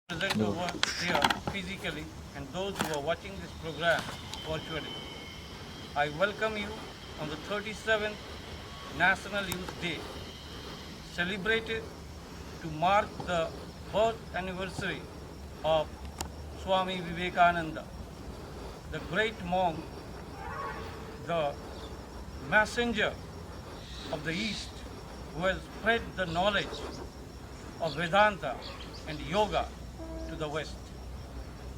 Present over here physically and those who are watching this program virtually. I welcome you on the 37th National Youth Day, celebrated to mark the birth anniversary of Swami Vivekananda, the great monk, the messenger of the East, who has spread the knowledge of Vedanta and yoga to the West.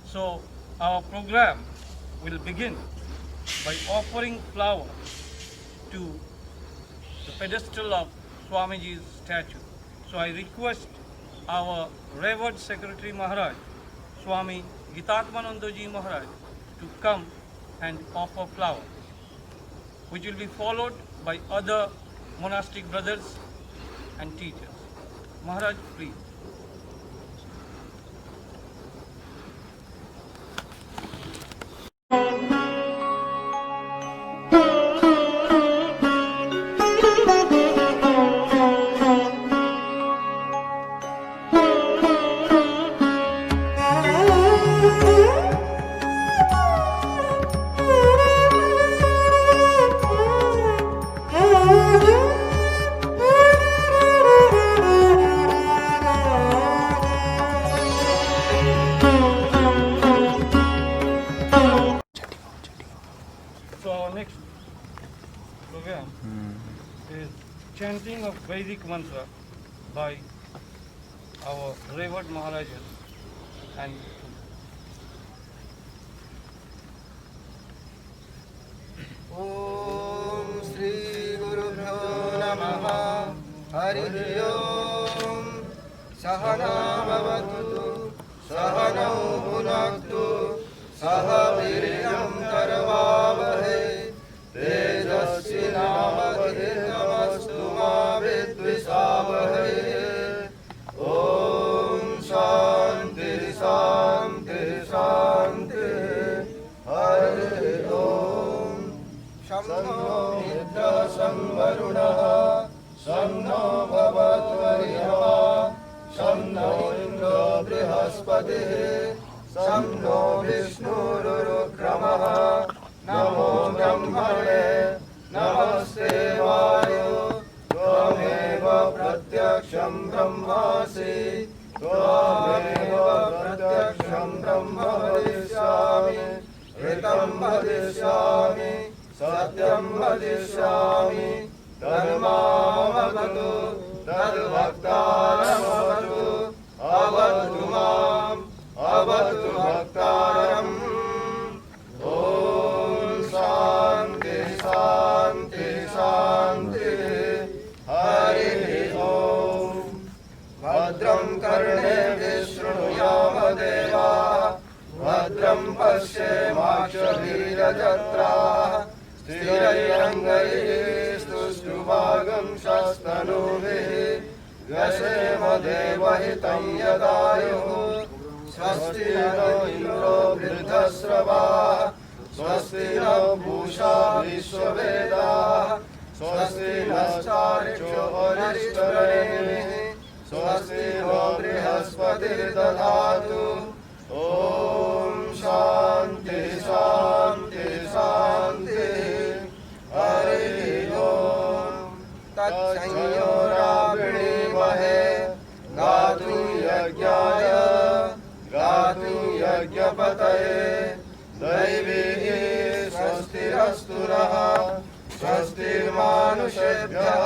So our program will begin by offering flower to the pedestal of Swamiji's statue. So I request our revered Secretary Maharaj, Swami Gitatmanandaji Maharaj, to come and offer flower, which will be followed by other monastic brothers and teachers. Maharaj, please. So our next program is chanting of Vedic mantra by our revered Maharajas and Om Shri Guru Bhyo Namaha Hari Om Sahana Bhavatu Sahanau Bhunaktu Saha Viryam Karvavahe Tejasvinavadhitamastu Ma Vidvisavahe Om Shanti Shanti Shanti Hari Om Shanno Nidra Samvarunaha Shanno Bhavatvaryaha Shanno Indra Brihaspatihi Shanno Vishnurukramaha Namo Brahmane Namaste Vayu Tvameva Pratyaksham Brahmasi Tvameva Pratyaksham Brahma Vadishyami Ritam Vadishyami Satyam Vadishyami Dharmamavatu Tadbhaktaramavatu Avatu Mam Avatu Bhaktaram Om Shanti Shanti Shanti Hari Om Bhadram Karne Vishrunuyama Deva Bhadram Pashyemakshavirajatrah Sthirairangayistushubhagam shastanubhi Vyasema devahitam yadayuhu Swasti no Indro Vridhasrava Swasti no Bhusha Vishwavedah स्वस्ति नश्चार्क्ष्यो अरिष्टनेमिः स्वस्ति no बृहस्पतिर्दधातु ॐ शान्ति शान्ति शान्ति हरिः ॐ तत्संयोरावृणीमहे गातुं यज्ञाय गातुं यज्ञपतये दैवी स्वस्तिरस्तु नः स्वस्तिर्मानुषेभ्यः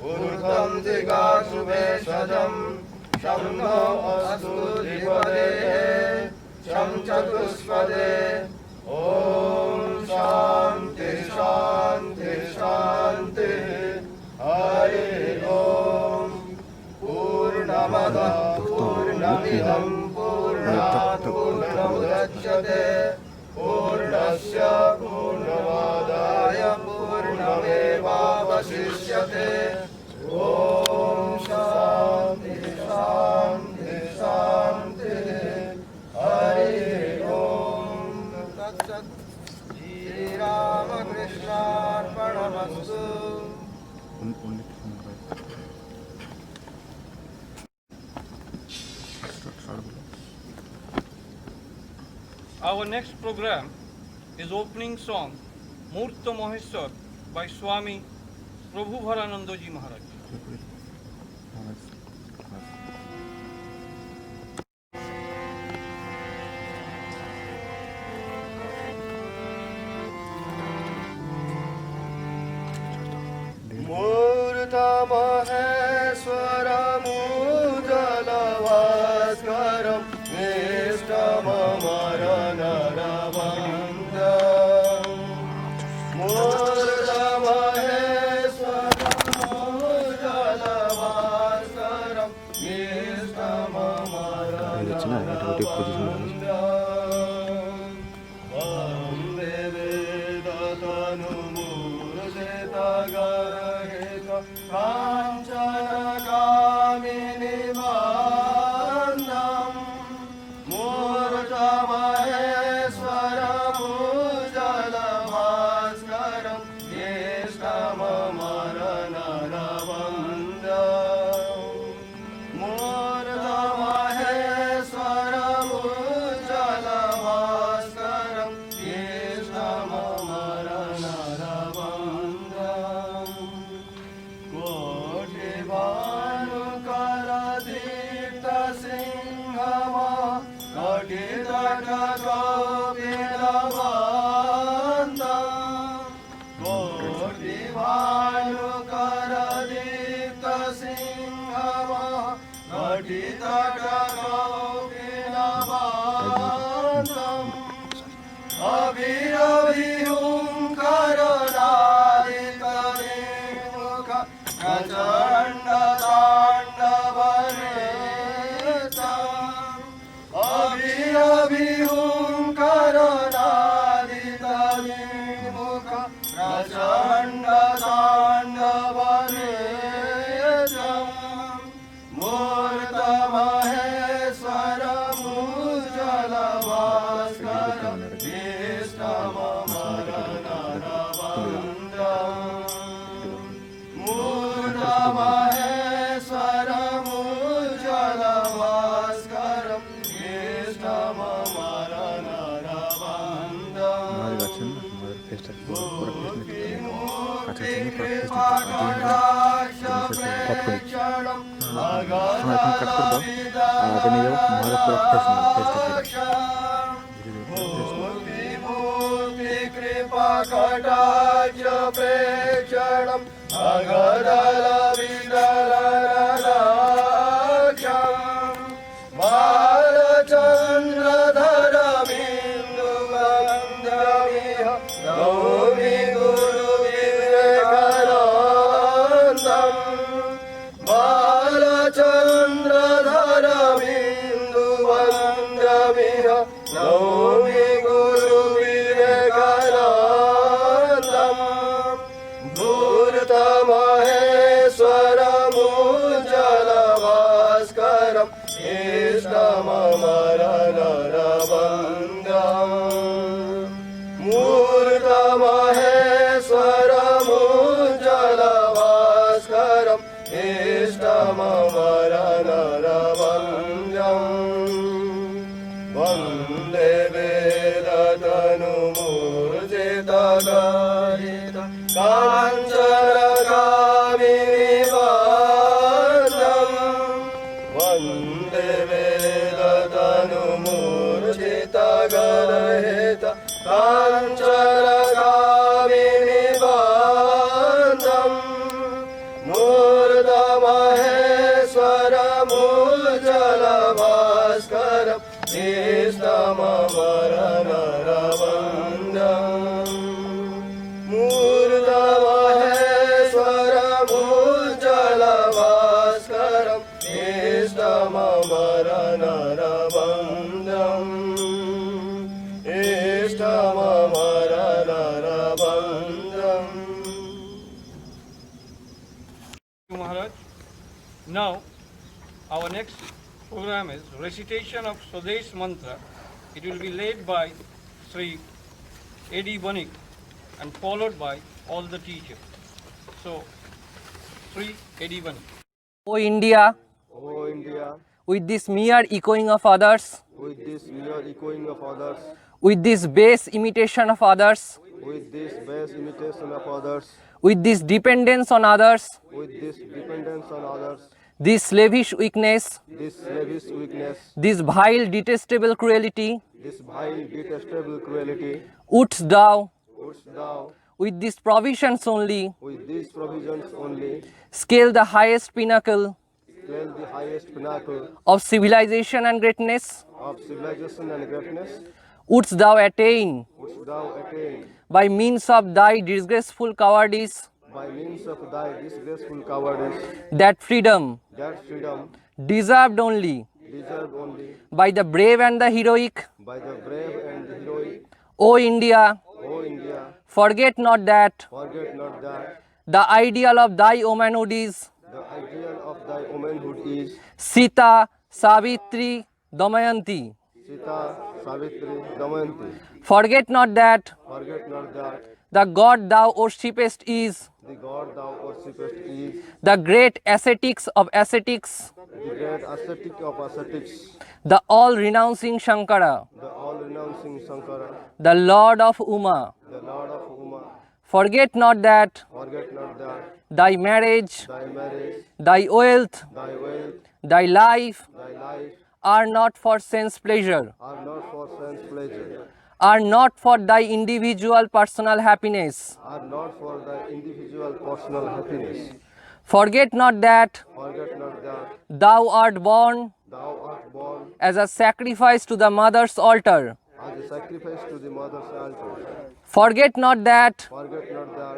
ऊर्ध्वं दिगातु भेषजम् शं no अस्तु द्विपदे शं चतुष्पदे ॐ शान्ति शान्ति शान्ति हरिः ॐ पूर्णमदः पूर्णमिदं पूर्णात् पूर्णमुदच्यते पूर्णस्य पूर्णमादाय पूर्णमेवावशिष्यते ॐ शान्ति शान्ति शान्ति हरिः ॐ तत्सत् श्रीरामकृष्णार्पणमस्तु Our next program is opening song Murta Maheshwar by Swami Prabhu Ji Maharaj. मूर्ता महेश्वरमूजलभास्करं निष्ठममरनरवन्द्यं मूर्ता महेश्वरमूजलभास्करं काञ्चनकामिनि वन्दं मूर्तमहेश्वरमूजलभास्करं ज्येष्ठममरनरवन्द्यं मूर्तमहेश्वरमूजलभास्करं ज्येष्ठममरनरवन्द्यं कोटिभानुकरदीप्तसिंहमा कटितटकोपिलवन्दं कोटिभानुकरदीप्तसिंहमा कटितटकोपिलवन्दम् अभिरभिहुङ्करनादितरेमुख प्रचण्डताण्डवनेत्रम् अभिरभिहुङ्करनादितरेमुख प्रचण्डताण्डवनेत्रम् मूर्तमहेश्वरमूजलभास्करं ज्येष्ठममरनरवन्द्यं मूर्तमहेश्वरमूजलभास्करं ज्येष्ठममरनरवन्द्यं कृपाकटाक्ष प्रेक्षणं अगदलविदलराक्षं बालचन्द्रधरमिन्दुगन्धमिह नौमि गुरुविवेकानन्दं बालचन्द्रधरमिन्दुगन्धमिह नौमि गुरुविवेकानन्दं धूर्तमहेश्वरमूजलभास्करं ज्येष्ठममरनरवन्द्यं मूर्तमहेश्वरमूजलभास्करं अञ्चलगामिनि बन्दम् मूर्धमहेश्वरमुज्जलभास्करम् इष्टममरनरवन्द्यम् मूर्धमहेश्वरमुज्जलभास्करम् इष्टममरनरवन्द्यम् इष्टममरनरवन्द्यम्. Maharaj. Now, our next program is recitation of Swadesh Mantra. It will be led by Sri A.D. Banik and followed by all the teachers. So, Sri A.D. Banik. O India, O India, with this mere echoing of others, with this mere echoing of others, with this base imitation of others, with this base imitation of others, with this dependence on others, with this dependence on others, this slavish weakness, this slavish weakness, this vile detestable cruelty, this vile detestable cruelty, wouldst thou, wouldst thou, with these provisions only, with these provisions only, scale the highest pinnacle scale the highest pinnacle of civilization and greatness? of civilization and greatness, Wouldst thou attain, wouldst thou attain, by means of thy disgraceful cowardice, by means of thy disgraceful cowardice, that freedom that freedom deserved only deserved only by the brave and the heroic? by the brave and the heroic? O India, O India, forget not that forget not that the ideal of thy womanhood is the ideal of thy womanhood is Sita, Savitri, Damayanti. Sita, Savitri, Damayanti. Forget not that Forget not that the God thou worshipest is the God thou worshipest is the great ascetics of ascetics, the great ascetic of ascetics, the all-renouncing Shankara, the all-renouncing Sankara, the Lord of Uma. the Lord of Uma. Forget not that Forget not that thy marriage, thy marriage, thy wealth, thy wealth, thy life thy life are not for sense pleasure, are not for sense pleasure, are not for thy individual personal happiness. are not for thy individual personal happiness. Forget not that Forget not that thou art born thou art born as a sacrifice to the mother's altar. as a sacrifice to the mother's altar. Forget not that Forget not that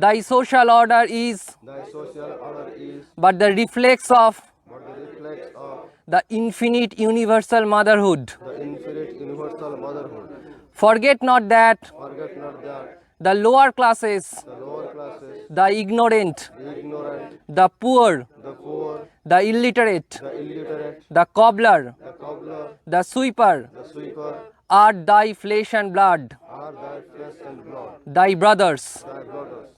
thy social order is thy social order is but the reflex of but the reflex of the infinite universal motherhood. the infinite universal motherhood. Forget not that Forget not that the lower classes, the lower classes, the ignorant, the ignorant, the poor, the poor, the illiterate, the illiterate, the cobbler, the cobbler, the sweeper the sweeper are thy flesh and blood, are thy flesh and blood, thy brothers. thy brothers.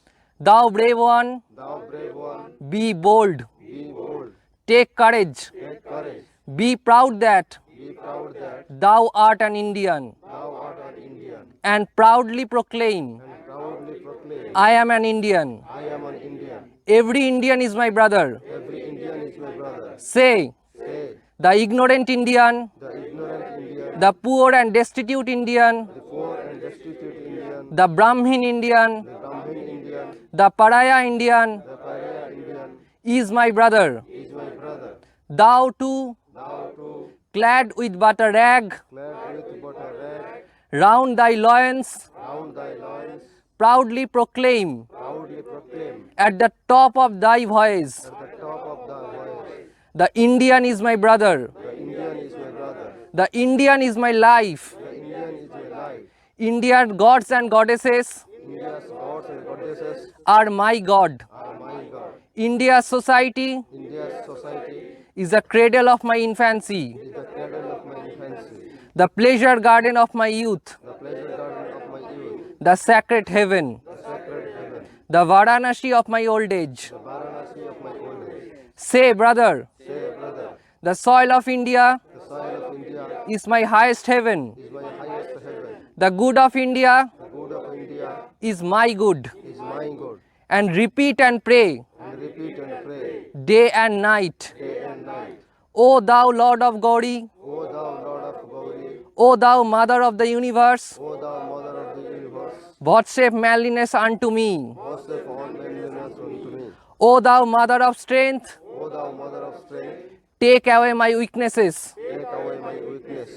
Thou brave one, Thou brave one, be bold, be bold, take courage, take courage, be proud that be proud that thou art an Indian, thou art an Indian, and proudly proclaim, and proudly proclaim, I am an Indian. I am an Indian. Every Indian is my brother. Every Indian is my brother. Say, Say, the ignorant Indian, the ignorant Indian, the poor and destitute Indian, the poor and destitute Indian, the Brahmin Indian, the Brahmin Indian, the Paraya Indian the Pariah Indian is my brother. is my brother. Thou too, Thou too, clad with but a rag, clad with but a rag, round thy loins, round thy loins, proudly proclaim proudly proclaim at the top of thy voice, at the top of thy voice, the Indian is my brother, the Indian is my brother, the Indian is my life, the Indian is my life. India's gods and goddesses India's gods and goddesses are my God. are my God. India's society India's society is the cradle of my infancy, is the cradle of my infancy, the pleasure garden of my youth, the pleasure garden of my youth, the sacred heaven, the sacred heaven, the Varanasi of my old age. the Varanasi of my old age. Say, brother, Say, brother, the soil of India the soil of India is my highest heaven. is my highest heaven. The good of India The good of India is my good. is my good. And repeat and pray And repeat and pray day and night. day and night. O thou Lord of Gauri, O thou Lord of Gauri, O thou Mother of the universe, O thou Mother of of the universe, vouchsafe manliness unto me. vouchsafe all manliness unto me. O thou mother of strength, O thou mother of strength, take away my weaknesses, take away my weakness,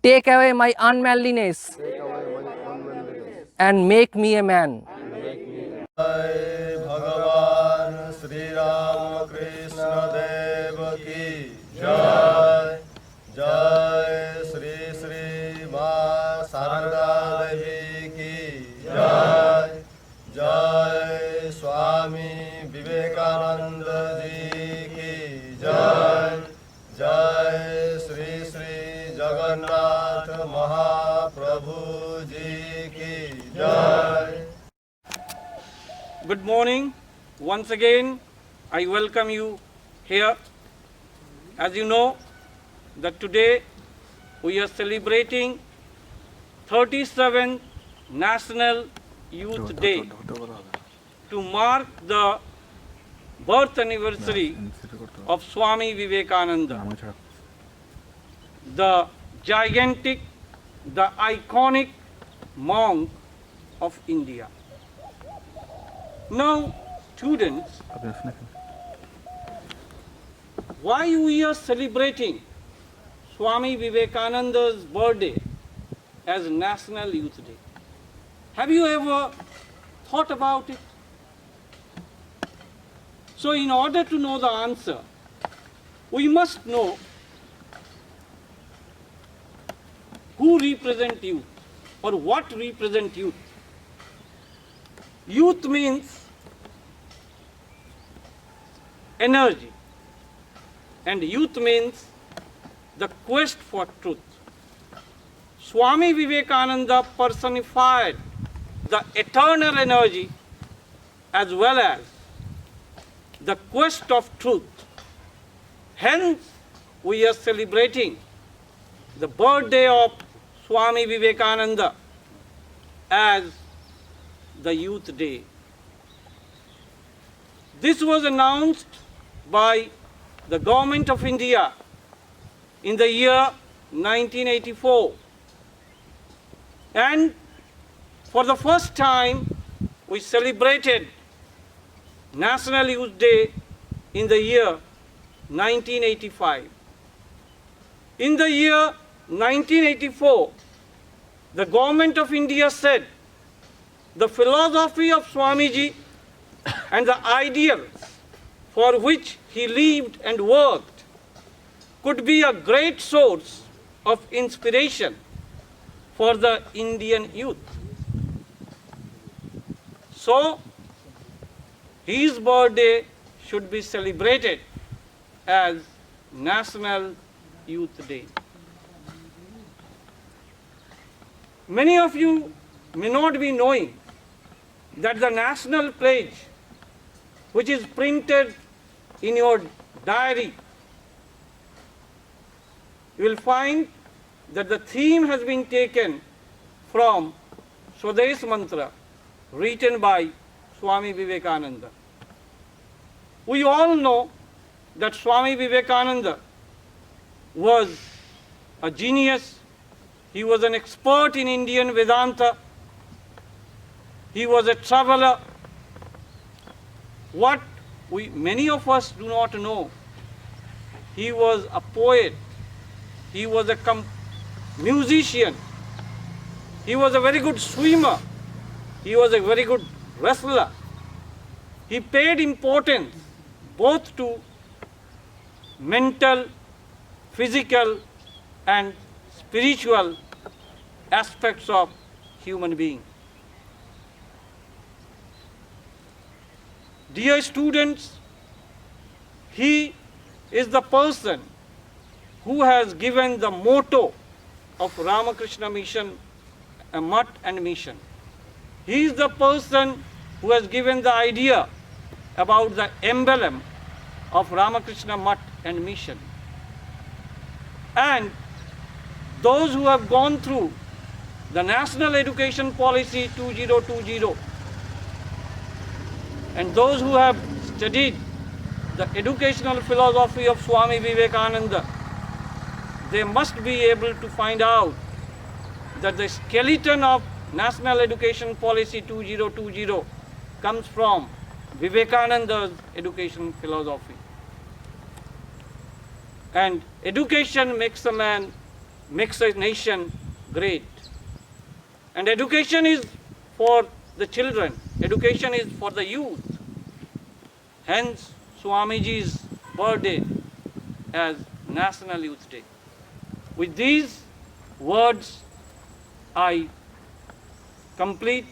take away my unmanliness, take away my unmanliness, and make me a man. and make me a जय भगवान श्री राम कृष्ण देव की जय। जय श्री श्री माँ शारदा देवी की जय। जय स्वामी विवेकानंद जी की जय। जय श्री श्री जगन्नाथ महाप्रभु जी की जय। Good morning. Once again, I welcome you here. As you know, that today we are celebrating 37th National Youth Day to mark the birth anniversary of Swami Vivekananda, the gigantic, the iconic monk of India. Now, students, why we are celebrating Swami Vivekananda's birthday as National Youth Day? Have you ever thought about it? So, in order to know the answer, we must know who represent youth or what represent youth. Youth means energy, and youth means the quest for truth. Swami Vivekananda personified the eternal energy as well as the quest of truth. Hence, we are celebrating the birthday of Swami Vivekananda as the Youth Day. This was announced by the Government of India in the year 1984, and for the first time we celebrated National Youth Day in the year 1985. In the year 1984, the Government of India said the philosophy of Swamiji and the ideals for which he lived and worked could be a great source of inspiration for the Indian youth. So, his birthday should be celebrated as National Youth Day. Many of you may not be knowing that the national pledge, which is printed in your diary, you will find that the theme has been taken from Swadesh Mantra, written by Swami Vivekananda. We all know that Swami Vivekananda was a genius. He was an expert in Indian Vedanta. He was a traveler. What many of us do not know, he was a poet. He was a musician. He was a very good swimmer. He was a very good wrestler. He paid importance both to mental, physical, and spiritual aspects of human being. Dear students, he is the person who has given the motto of Ramakrishna Mission, Mutt and Mission. He is the person who has given the idea about the emblem of Ramakrishna Mutt and Mission. And those who have gone through the National Education Policy 2020 and those who have studied the educational philosophy of Swami Vivekananda, they must be able to find out that the skeleton of National Education Policy 2020 comes from Vivekananda's education philosophy. And education makes a nation great. And education is for the children, education is for the youth. Hence, Swamiji's birthday as National Youth Day. With these words, I complete.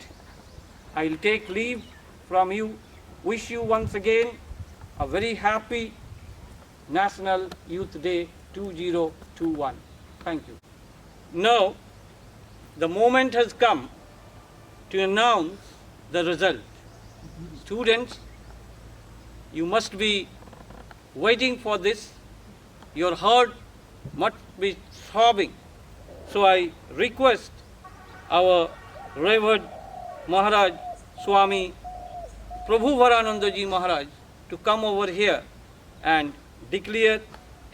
I'll take leave from you. Wish you once again a very happy National Youth Day 2021. Thank you. Now, the moment has come to announce the result. Students, you must be waiting for this. Your heart must be throbbing. So I request our Revered Maharaj Swami Prabhuvarananda Ji Maharaj to come over here and declare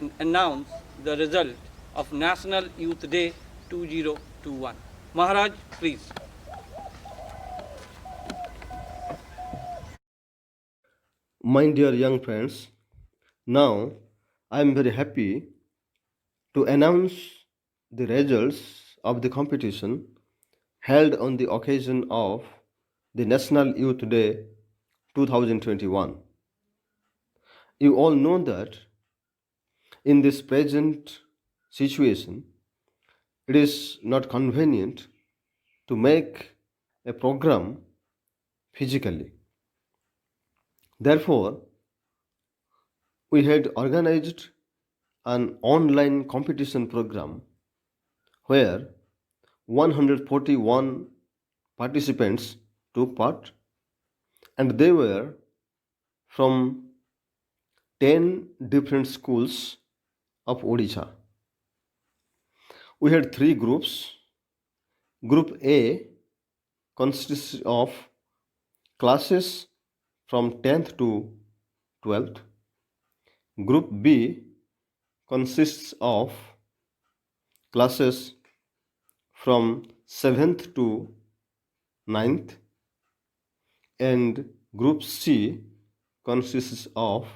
and announce the result of National Youth Day 2021. Maharaj, please. My dear young friends, now I am very happy to announce the results of the competition held on the occasion of the National Youth Day 2021. You all know that in this present situation, it is not convenient to make a program physically. Therefore, we had organized an online competition program where 141 participants took part, and they were from 10 different schools of Odisha. We had 3 groups. Group A consists of classes from 10th to 12th. Group B consists of classes from 7th to 9th, and Group C consists of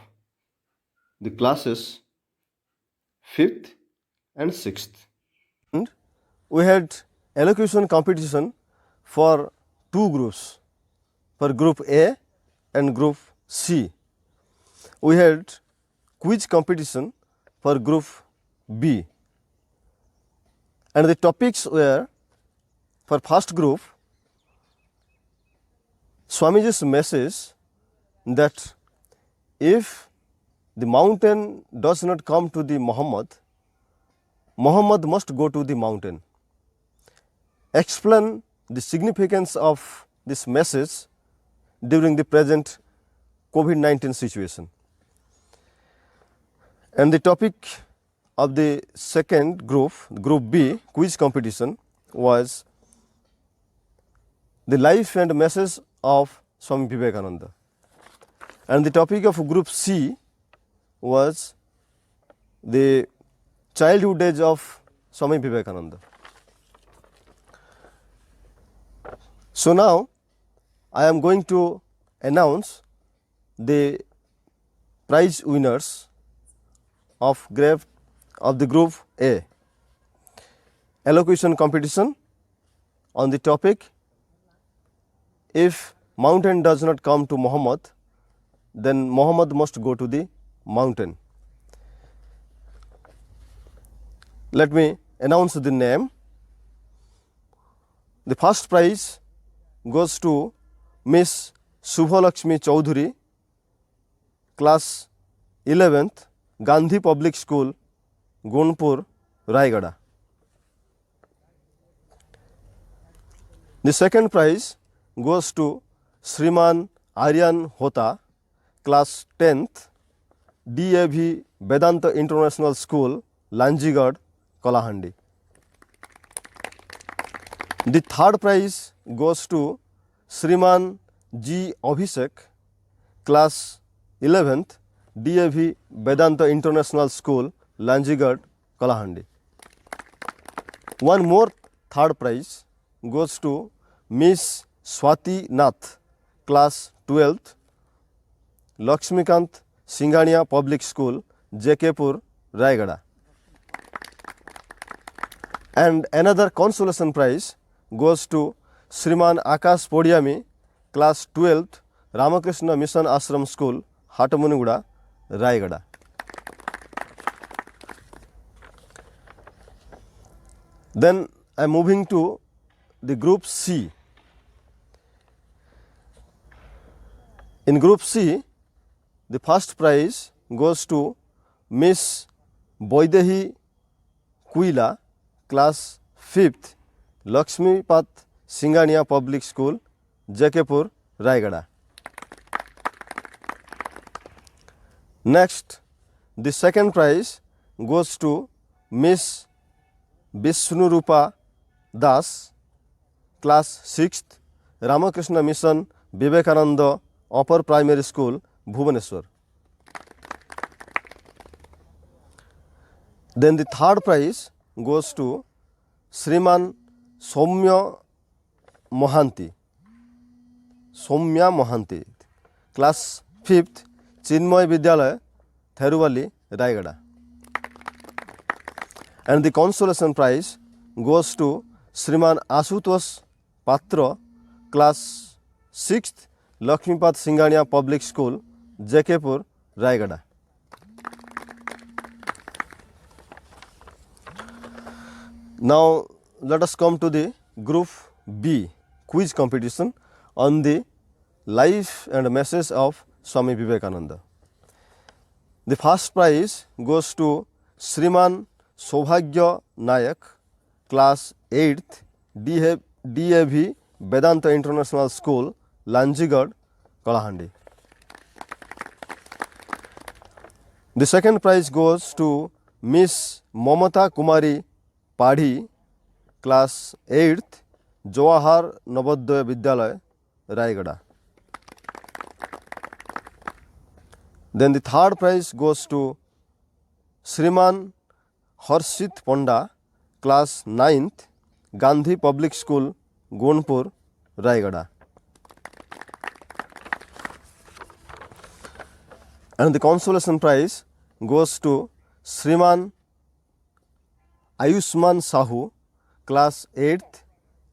the classes 5th and 6th. And we had elocution competition for 2 groups, for Group A and Group C. We had quiz competition for Group B, and the topics were, for first group, Swamiji's message that if the mountain does not come to the Muhammad, Muhammad must go to the mountain. Explain the significance of this message during the present COVID-19 situation. And the topic of the second group, Group B, quiz competition, was the life and message of Swami Vivekananda. And the topic of Group C was the childhood days of Swami Vivekananda. So now I am going to announce the prize winners of the Group A. Elocution competition on the topic, if mountain does not come to Muhammad, then Muhammad must go to the mountain. Let me announce the name. The first prize goes to Miss Subhalakshmi Chaudhary, class 11th, Gandhi Public School, Gunpur, Raigada. The second prize goes to Shriman Aryan Hota, class 10th, DAV Vedanta International School, Lanjigad, Kalahandi. The third prize goes to Shriman G. Abhishek, class 11th, DAV Vedanta International School, Lanjigad, Kalahandi. One more third prize goes to Miss Swati Nath, class 12th, Lakshmikant Singhania Public School, JKpur, Raigada. And another consolation prize goes to Shriman Akash Podiami, class 12th, Ramakrishna Mission Ashram School, Hatamuniguda, Raigada. Then I am moving to the group C. In group C, the first prize goes to Miss Boidehi Kuila, class 5th, Lakshmipat Singhania Public School, JKpur, Raigada. Next, the second prize goes to Miss Vishnurupa Das, class 6th, Ramakrishna Mission Vivekananda Upper Primary School, Bhubaneswar. Then the third prize goes to Shriman Soumya Mohanty, class 5th, Chinmoy Vidyalaya, Theruvali, Raigada. And the consolation prize goes to Shriman Asutosh Patra, class 6th, Lakshmipat Singhania Public School, JKpur, Raigada. Now let us come to the group B, quiz competition on the life and message of Swami Vivekananda. The first prize goes to Shriman Saubhagya Nayak, class 8th, DAV Vedanta International School, Lanjigad, Kalahandi. The second prize goes to Miss Mamata Kumari Padhi, class 8th, Jawahar Navodaya Vidyalaya, Raigada. Then the third prize goes to Shriman Harshit Panda, class 9th, Gandhi Public School, Gonpur, Raigada. And the consolation prize goes to Shriman Ayushman Sahu, class 8th,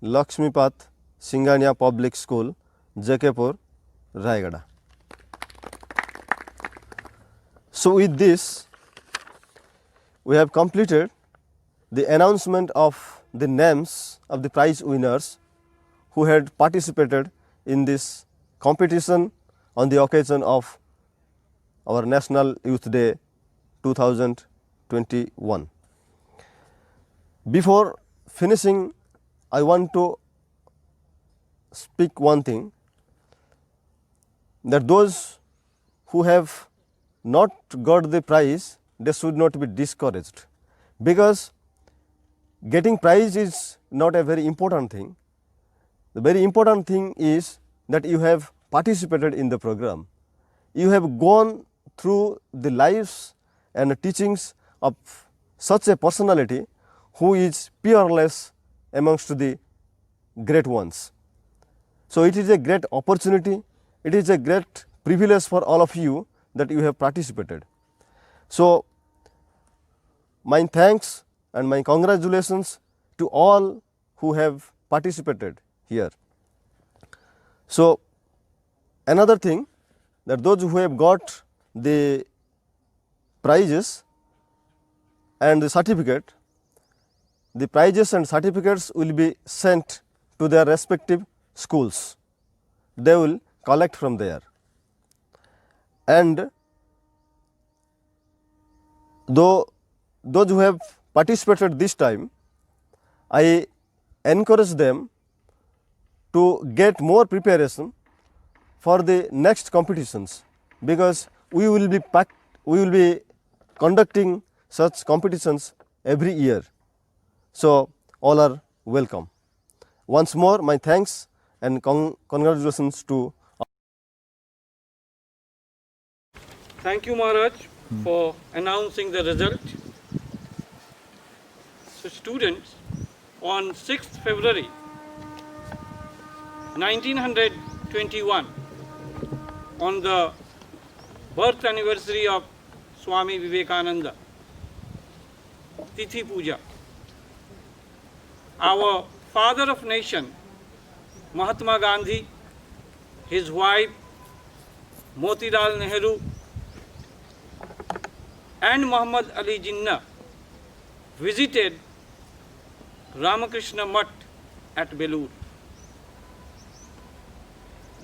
Lakshmipat Singhania Public School, JKpur, Raigada. So with this, we have completed the announcement of the names of the prize winners who had participated in this competition on the occasion of our National Youth Day 2021. Before finishing, I want to speak one thing, that those who have not got the prize, they should not be discouraged, because getting prize is not a very important thing. The very important thing is that you have participated in the program. You have gone through the lives and the teachings of such a personality who is peerless amongst the great ones. So it is a great opportunity, it is a great privilege for all of you that you have participated. So my thanks and my congratulations to all who have participated here. So another thing, that those who have got the prizes and the certificate, the prizes and certificates will be sent to their respective schools. They will collect from there. And those who have participated this time, I encourage them to get more preparation for the next competitions, because we will be conducting such competitions every year. So all are welcome. Once more, my thanks and congratulations to. Thank you, Maharaj, for announcing the result. So students, on 6th February, 1921, on the birth anniversary of Swami Vivekananda, Tithi Puja, our father of nation, Mahatma Gandhi, his wife, Motilal Nehru, and Muhammad Ali Jinnah visited Ramakrishna Mutt at Belur.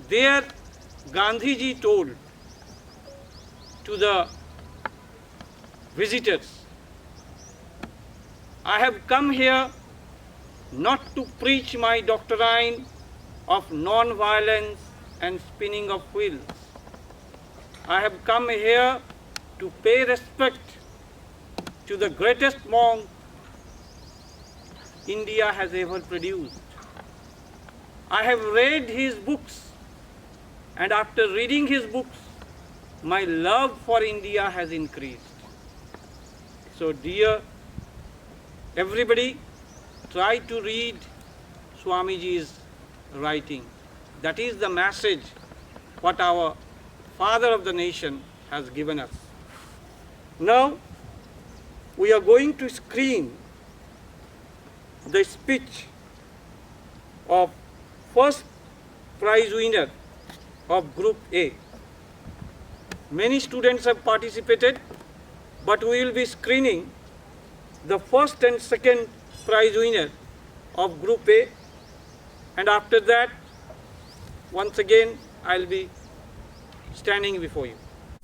There, Gandhiji told to the visitors, I have come here not to preach my doctrine of non-violence and spinning of wheels. I have come here to pay respect to the greatest monk India has ever produced. I have read his books, and after reading his books, my love for India has increased. So dear everybody, try to read Swamiji's writing. That is the message what our father of the nation has given us. Now we are going to screen the speech of first prize winner of Group A. Many students have participated, but we will be screening the first and second prize winner of Group A, and after that, once again, I will be standing before you.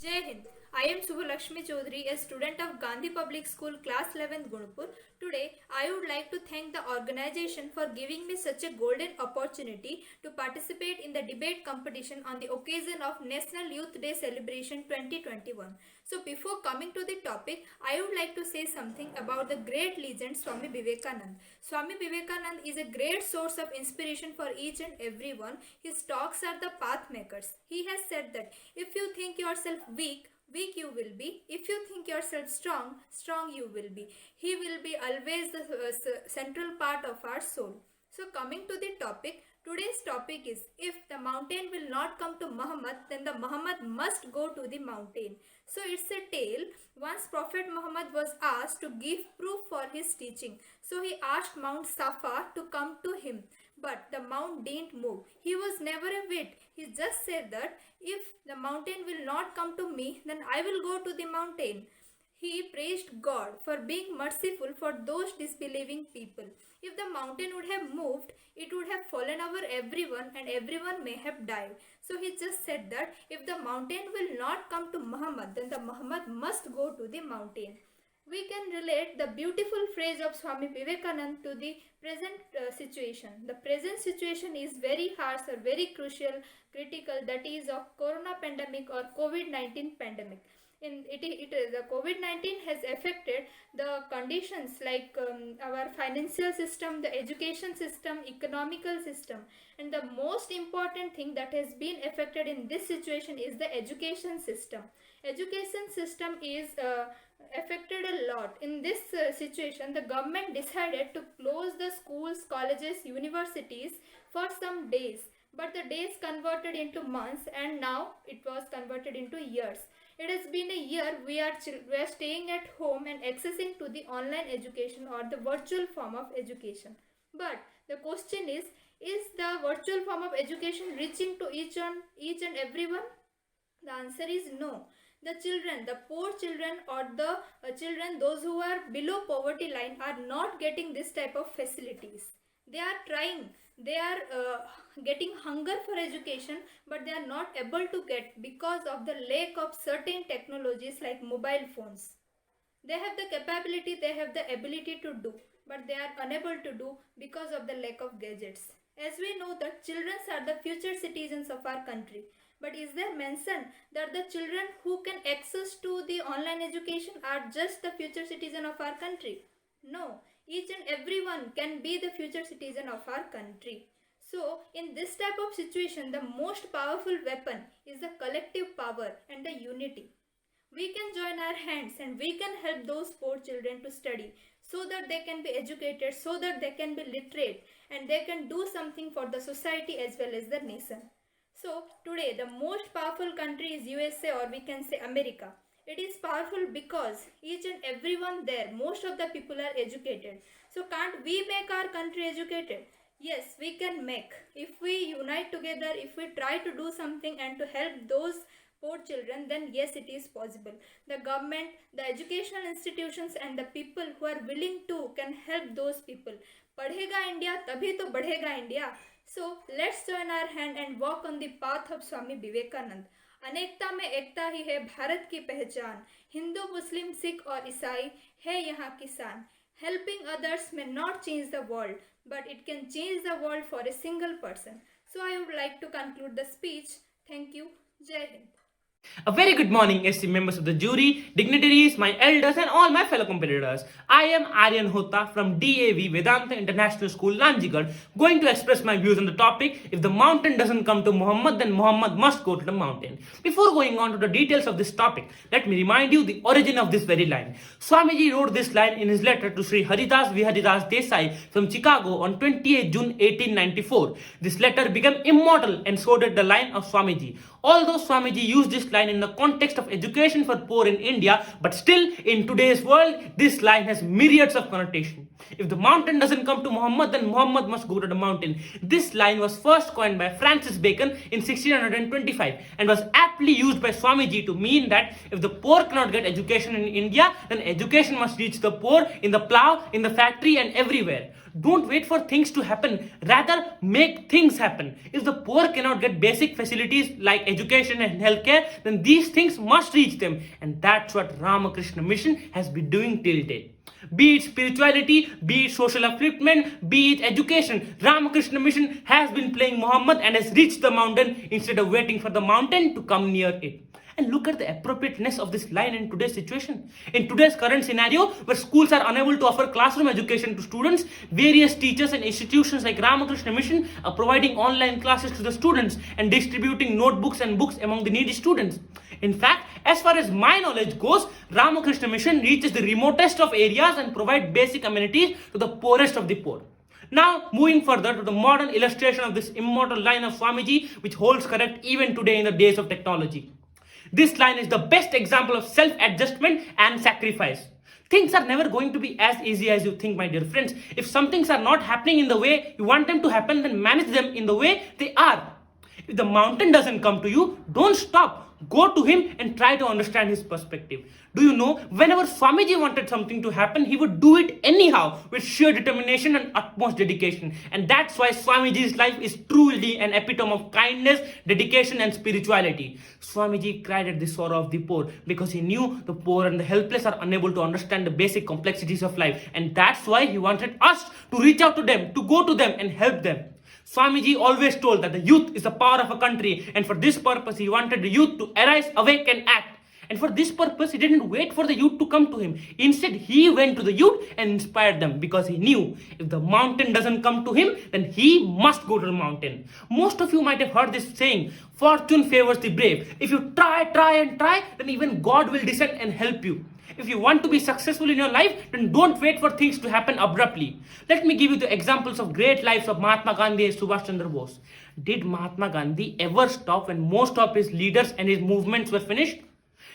Jai Hind. I am Subha Lakshmi Chaudhary, a student of Gandhi Public School, Class 11th, Gunpur. Today, I would like to thank the organization for giving me such a golden opportunity to participate in the debate competition on the occasion of National Youth Day Celebration 2021. So, before coming to the topic, I would like to say something about the great legend Swami Vivekananda. Swami Vivekananda is a great source of inspiration for each and everyone. His talks are the path makers. He has said that if you think yourself weak, weak you will be. If you think yourself strong, strong you will be. He will be always the central part of our soul. So coming to the topic, today's topic is, if the mountain will not come to Muhammad, then the Muhammad must go to the mountain. So it's a tale. Once Prophet Muhammad was asked to give proof for his teaching. So he asked Mount Safa to come to him. But the mount didn't move. He was never a wit. He just said that if the mountain will not come to me, then I will go to the mountain. He praised God for being merciful for those disbelieving people. If the mountain would have moved, it would have fallen over everyone and everyone may have died. So he just said that if the mountain will not come to Muhammad, then the Muhammad must go to the mountain. We can relate the beautiful phrase of Swami Vivekananda to the present situation. The present situation is very harsh or very crucial, critical, that is of Corona pandemic or COVID-19 pandemic. The COVID-19 has affected the conditions like our financial system, the education system, economical system, and the most important thing that has been affected in this situation is the education system. Education system is affected a lot. In this situation, the government decided to close the schools, colleges, universities for some days, but the days converted into months and now it was converted into years. It has been a year we are staying at home and accessing to the online education or the virtual form of education. But the question is the virtual form of education reaching to each and everyone? The answer is no. The children, the poor children or the children, those who are below poverty line are not getting this type of facilities. They are trying, they are getting hunger for education, but they are not able to get because of the lack of certain technologies like mobile phones. They have the capability, they have the ability to do, but they are unable to do because of the lack of gadgets. As we know that children are the future citizens of our country. But is there mention that the children who can access to the online education are just the future citizen of our country? No, each and everyone can be the future citizen of our country. So, in this type of situation, the most powerful weapon is the collective power and the unity. We can join our hands and we can help those poor children to study. so that they can be educated, so that they can be literate, and they can do something for the society as well as the nation. So today the most powerful country is USA, or we can say America. It is powerful because each and everyone there, most of the people are educated. So can't we make our country educated? Yes, we can make. If we unite together, if we try to do something and to help those poor children, then yes, it is possible. The government, the educational institutions and the people who are willing to can help those people. Padhega India, tabhi to badhega India. So let's join our hand and walk on the path of Swami Vivekanand. अनेकता में एकता ही है भारत की पहचान. हिंदू, मुस्लिम, सिख और ईसाई है यहाँ किसान. Helping others may not change the world, but it can change the world for a single person. So I would like to conclude the speech. Thank you. Jai Hind. A very good morning, esteemed members of the jury, dignitaries, my elders and all my fellow competitors. I am Aryan Hota from DAV Vedanta International School, Nanjigarh, going to express my views on the topic, if the mountain doesn't come to Muhammad, then Muhammad must go to the mountain. Before going on to the details of this topic, let me remind you the origin of this very line. Swamiji wrote this line in his letter to Sri Haridas Viharidas Desai from Chicago on 28 June 1894. This letter became immortal and so did the line of Swamiji. Although Swamiji used this line in the context of education for poor in India, but still in today's world, this line has myriads of connotation. If the mountain doesn't come to Muhammad, then Muhammad must go to the mountain. This line was first coined by Francis Bacon in 1625 and was aptly used by Swamiji to mean that if the poor cannot get education in India, then education must reach the poor in the plough, in the factory and everywhere. Don't wait for things to happen, rather make things happen. If the poor cannot get basic facilities like education and healthcare, then these things must reach them. And that's what Ramakrishna Mission has been doing till date. Be it spirituality, be it social upliftment, be it education, Ramakrishna Mission has been playing Muhammad and has reached the mountain instead of waiting for the mountain to come near it. And look at the appropriateness of this line in today's situation. In today's current scenario, where schools are unable to offer classroom education to students, various teachers and institutions like Ramakrishna Mission are providing online classes to the students and distributing notebooks and books among the needy students. In fact, as far as my knowledge goes, Ramakrishna Mission reaches the remotest of areas and provide basic amenities to the poorest of the poor. Now, moving further to the modern illustration of this immortal line of Swamiji, which holds correct even today in the days of technology. This line is the best example of self-adjustment and sacrifice. Things are never going to be as easy as you think, my dear friends. If some things are not happening in the way you want them to happen, then manage them in the way they are. If the mountain doesn't come to you, don't stop. Go to him and try to understand his perspective. Do you know, whenever Swamiji wanted something to happen, he would do it anyhow with sheer determination and utmost dedication. And that's why Swamiji's life is truly an epitome of kindness, dedication and spirituality. Swamiji cried at the sorrow of the poor because he knew the poor and the helpless are unable to understand the basic complexities of life. And that's why he wanted us to reach out to them, to go to them and help them. Swamiji always told that the youth is the power of a country, and for this purpose he wanted the youth to arise, awake and act. And for this purpose he didn't wait for the youth to come to him. Instead he went to the youth and inspired them because he knew if the mountain doesn't come to him, then he must go to the mountain. Most of you might have heard this saying, fortune favors the brave. If you try, then even God will descend and help you. If you want to be successful in your life, then don't wait for things to happen abruptly. Let me give you the examples of great lives of Mahatma Gandhi and Subhash Chandra Bose. Did Mahatma Gandhi ever stop when most of his leaders and his movements were finished?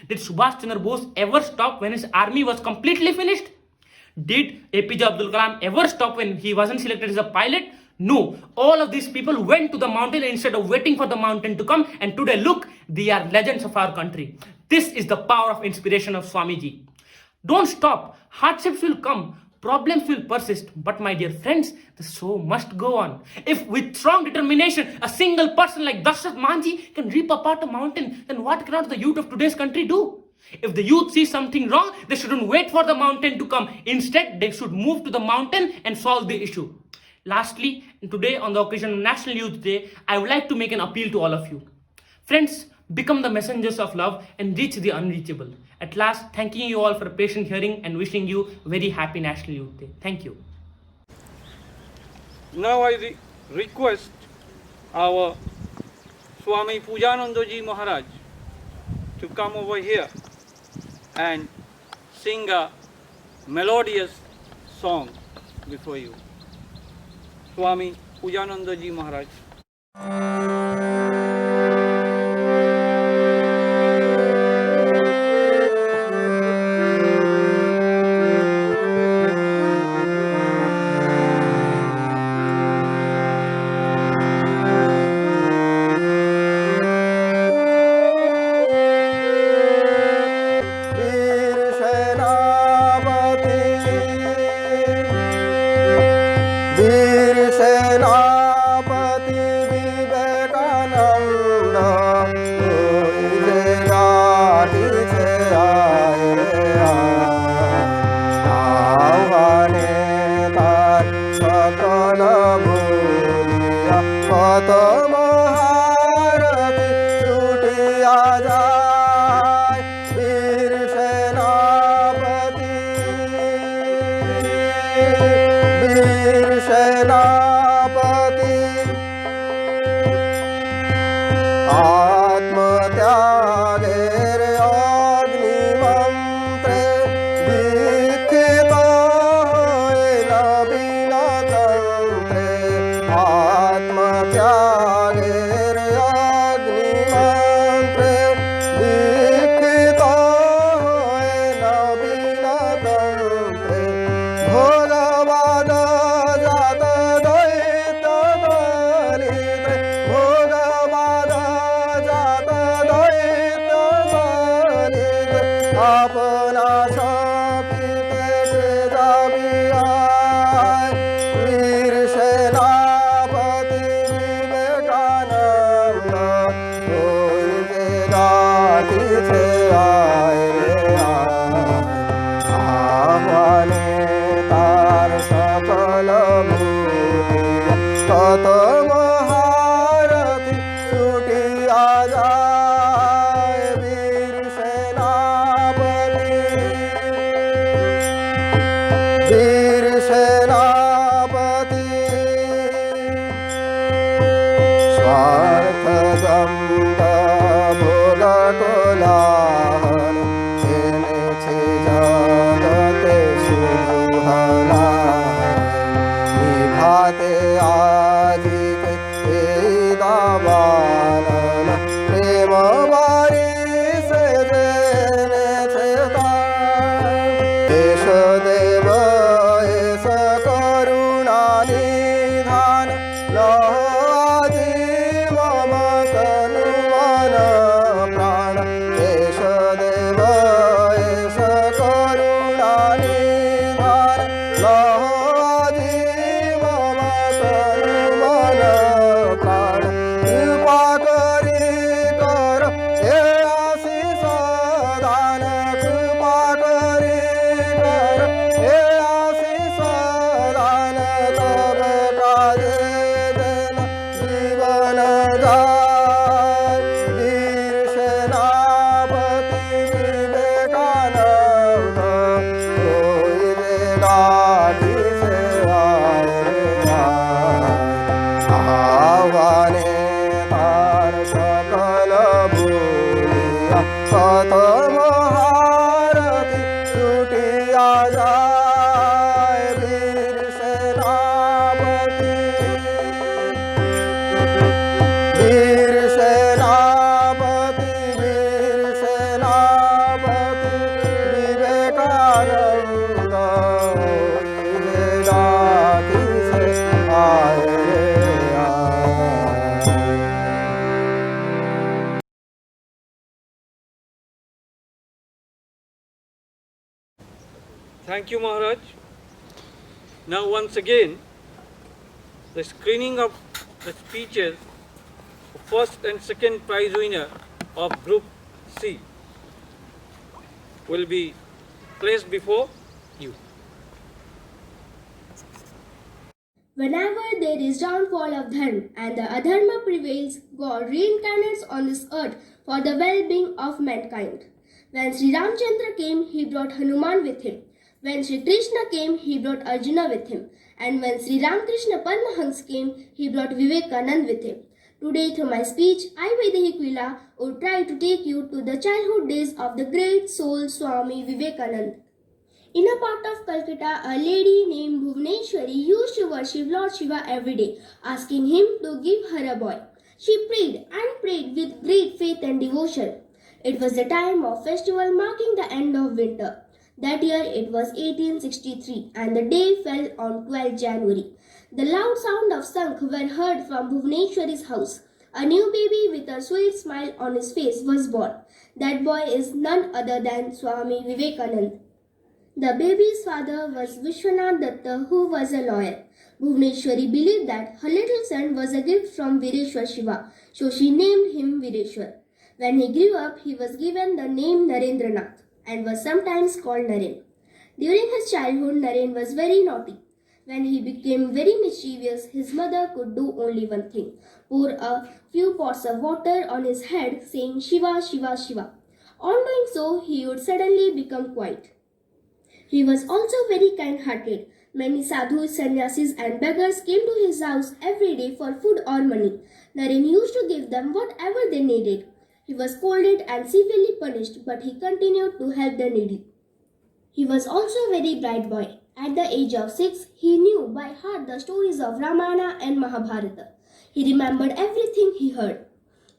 Did Subhash Chandra Bose ever stop when his army was completely finished? Did APJ Abdul Kalam ever stop when he wasn't selected as a pilot? No, all of these people went to the mountain instead of waiting for the mountain to come, and today look, they are legends of our country. This is the power of inspiration of Swamiji. Don't stop. Hardships will come. Problems will persist. But my dear friends, the show must go on. If with strong determination, a single person like Dashrath Manji can rip apart a mountain, then what cannot the youth of today's country do? If the youth see something wrong, they shouldn't wait for the mountain to come. Instead, they should move to the mountain and solve the issue. Lastly, today on the occasion of National Youth Day, I would like to make an appeal to all of you. Friends, become the messengers of love and reach the unreachable. At last, thanking you all for a patient hearing and wishing you a very happy National Youth Day. Thank you. Now I request our Swami Pujanandaji Maharaj to come over here and sing a melodious song before you. Swami Pujananda Ji Maharaj. वीर सेनापति वीर सेनापति विवेकानंद मुझे गाड़ी से आए आह्वाने तार सकल भूलिया कत महारथी छूटिया जाए वीर सेनापति वीर सेनापति आत्मत्यागेर अग्निमन्त्रे दीक्षित होएन बिनतन्त्रे आत्मत्यागेर अग्निमन्त्रे दीक्षित होएन बिनतन्त्रे भोगवाद जात द्वैत दलिते भोगवाद जात द्वैत दलिते अपना शक्ति के जाबियाय वीर सेनापति विवेकानंद उनके गाड़ी से आए आह्वाने तार सकल भूलिया कत महारथी छूटिया जाए वीर सेनापति वीर सेनापति स्वार्थ दंड भोग कोलाहल खेने छे जगते सुजुहला निभाते आजिके ए दावानन प्रेम बारी से देने छे देश देव एस करुणा निधान लहाजी मम तनु मन प्राण देश देव एस करुणा निधान लहाजी मम तनु मन प्राण कृपा करी कर हे आशीष दान कृपा करी कर हे आशीष दान तब काजे देन जीवन जाय वीर सेनापति विवेकानंद कोई रे गाड़ी से आए आह्वाने तार सकल भूलिया कत महारथी छूटिया जाए वीर सेनापति वीर सेनापति विवेकानंद उनके गाड़ी से आए Thank you, Maharaj. Now, once again, the screening of the speeches of first and second prize winner of Group C will be placed before you. Whenever there is downfall of dharma and the adharma prevails, God reincarnates on this earth for the well-being of mankind. When Sri Ramchandra came, he brought Hanuman with him. When Sri Krishna came, he brought Arjuna with him. And when Sri Ramakrishna Paramahansa came, he brought Vivekanand with him. Today, through my speech, I, Vaidehi Quila, would try to take you to the childhood days of the great soul Swami Vivekanand. In a part of Calcutta, a lady named Bhuvneshwari used to worship Lord Shiva every day, asking him to give her a boy. She prayed and prayed with great faith and devotion. It was the time of festival marking the end of winter. That year it was 1863 and the day fell on 12 January. The loud sound of Shankh were heard from Bhuvneshwari's house. A new baby with a sweet smile on his face was born. That boy is none other than Swami Vivekananda. The baby's father was Vishwanath Datta, who was a lawyer. Bhuvneshwari believed that her little son was a gift from Vireshwar Shiva, so she named him Vireshwar. When he grew up, he was given the name Narendranath and was sometimes called Naren. During his childhood, Naren was very naughty. When he became very mischievous, his mother could do only one thing: pour a few pots of water on his head, saying Shiva, Shiva, Shiva. On doing so, he would suddenly become quiet. He was also very kind-hearted. Many sadhus, sannyasis and beggars came to his house every day for food or money. Naren used to give them whatever they needed. He was scolded and severely punished, but he continued to help the needy. He was also a very bright boy. At the age of 6, he knew by heart the stories of Ramayana and Mahabharata. He remembered everything he heard.